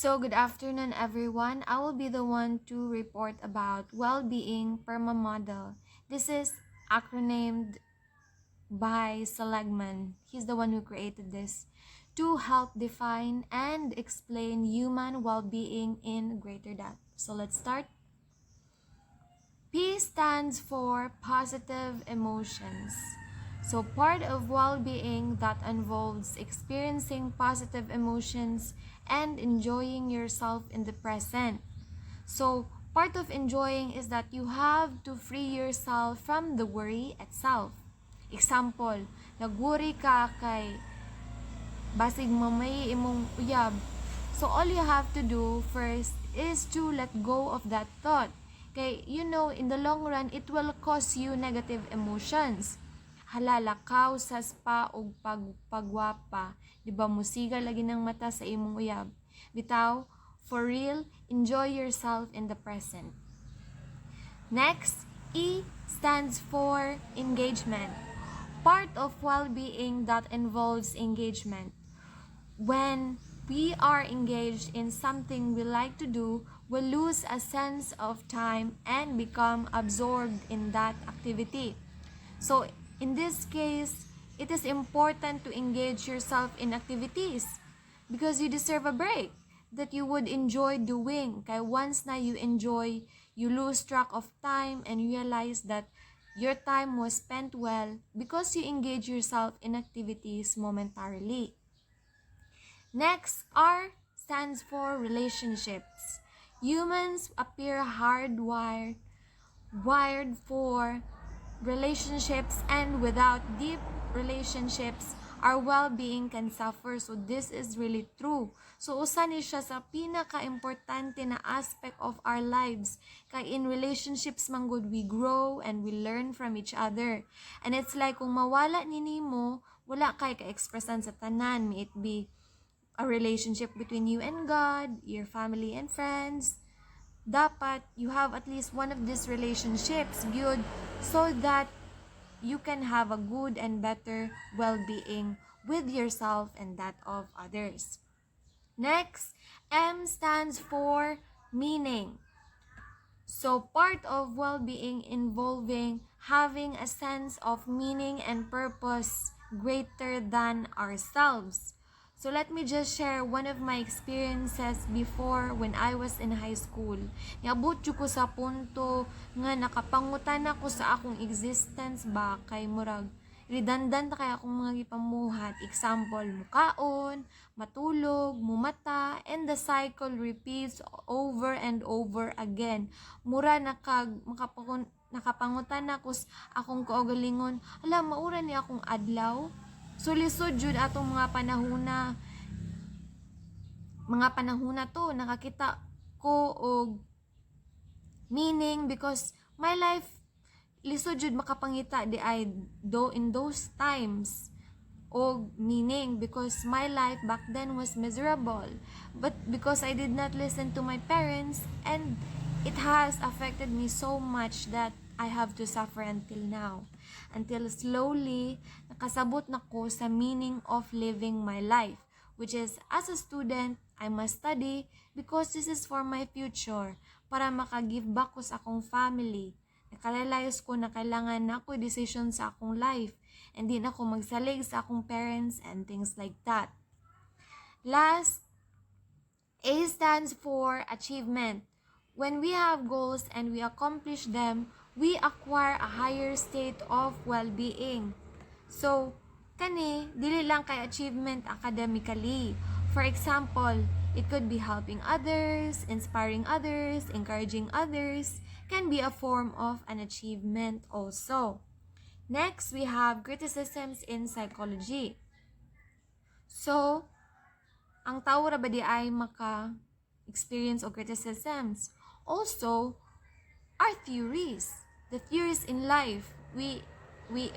So, good afternoon, everyone. I will be the one to report about well-being PERMA model. This is acronymed by Seligman. He's the one who created this to help define and explain human well-being in greater depth. So, let's start. P stands for positive emotions. So, part of well being that involves experiencing positive emotions and enjoying yourself in the present. So, part of enjoying is that you have to free yourself from the worry itself. Example, nagworry ka kay basig mamay imong uyab. So all you have to do first is to let go of that thought. Kay in the long run it will cause you negative emotions. Halalakaw sa spa og pagwapa, di ba musiga lagi ng mata sa imong uyab. Bitaw, for real, enjoy yourself in the present. Next, E stands for engagement. Part of well-being that involves engagement. When we are engaged in something we like to do, we lose a sense of time and become absorbed in that activity. So, in this case, it is important to engage yourself in activities because you deserve a break that you would enjoy doing. Kaya once na you enjoy, you lose track of time and realize that your time was spent well because you engage yourself in activities momentarily. Next, R stands for relationships. Humans appear wired for relationships, and without deep relationships, our well-being can suffer. So this is really true. So usa ni siya sa pinaka-importante na aspect of our lives. Kay in relationships man good we grow and we learn from each other. And it's like kung mawala ni nimo, wala kay ka-expressan sa tanan, may it be a relationship between you and God, your family and friends. Dapat you have at least one of these relationships good so that you can have a good and better well-being with yourself and that of others. Next, M stands for meaning. So part of well-being involving having a sense of meaning and purpose greater than ourselves. So let me just share one of my experiences before when I was in high school. Niabot ko sa punto nga nakapangutan ako sa akong existence ba kay murag redundant kaya akong mga gipamuhat. Example, mukaon, matulog, mumata, and the cycle repeats over and over again. Mura nakapangutan ako sa akong kaugalingon. Ala, maura ni akong adlaw. So lisod jud atong mga panahuna to nakakita ko og meaning because my life lisod jud makapangita di ay do in those times og meaning because my life back then was miserable, but because I did not listen to my parents, and it has affected me so much that I have to suffer until now. Until slowly, nakasabot na ko sa meaning of living my life, which is as a student, I must study because this is for my future, para maka-give back ko sa akong family. Nakarealize ko na kailangan na ako decision sa akong life, and di na ako magsalig sa akong parents and things like that. Last, A stands for achievement. When we have goals and we accomplish them, we acquire a higher state of well-being. So, dili lang kay achievement academically. For example, it could be helping others, inspiring others, encouraging others, can be a form of an achievement also. Next, we have criticisms in psychology. So, ang tao ra ba di ay maka-experience of criticisms? Also, our theories, the theories in life,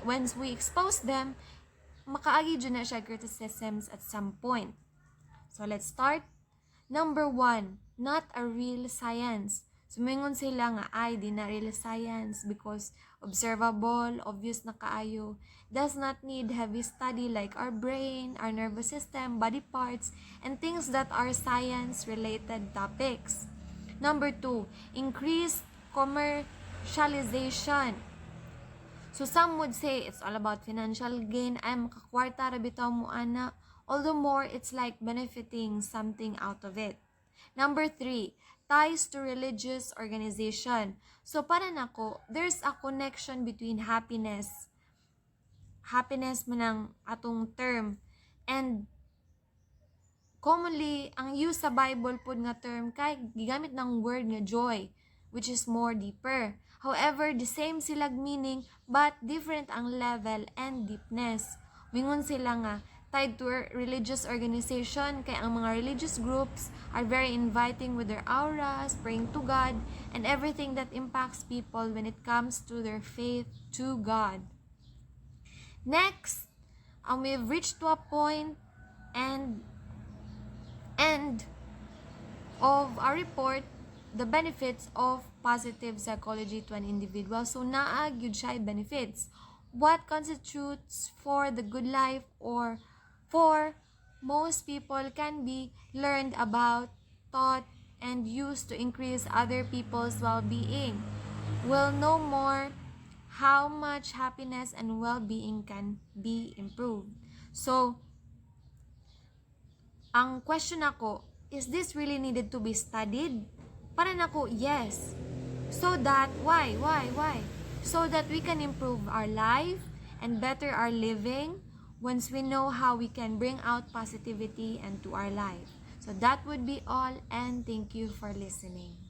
once we expose them, makaagi dyan na siya criticisms at some point. So let's start. Number 1, not a real science. Sumingon sila nga ay di na real science because observable, obvious na kaayo, does not need heavy study like our brain, our nervous system, body parts, and things that are science-related topics. Number 2, increased commercialization. So some would say it's all about financial gain. Ay, makakwarta ra bitaw mo ana. All the more, it's like benefiting something out of it. Number 3, ties to religious organization. So para nako, there's a connection between happiness. Happiness man ang atong term. And commonly, ang use sa Bible pod nga term kay gigamit ng word nga joy, which is more deeper. However, the same silag meaning but different ang level and deepness. Mingon sila nga tied to a religious organization kay ang mga religious groups are very inviting with their auras, praying to God, and everything that impacts people when it comes to their faith to God. Next, we've reached to a point and end of our report, the benefits of positive psychology to an individual. So, naa gyud siya benefits. What constitutes for the good life or for most people can be learned about, taught, and used to increase other people's well-being. We'll know more how much happiness and well-being can be improved. So, ang question ako, is this really needed to be studied? Para nako, yes. So that, why? So that we can improve our life and better our living once we know how we can bring out positivity into our life. So that would be all, and thank you for listening.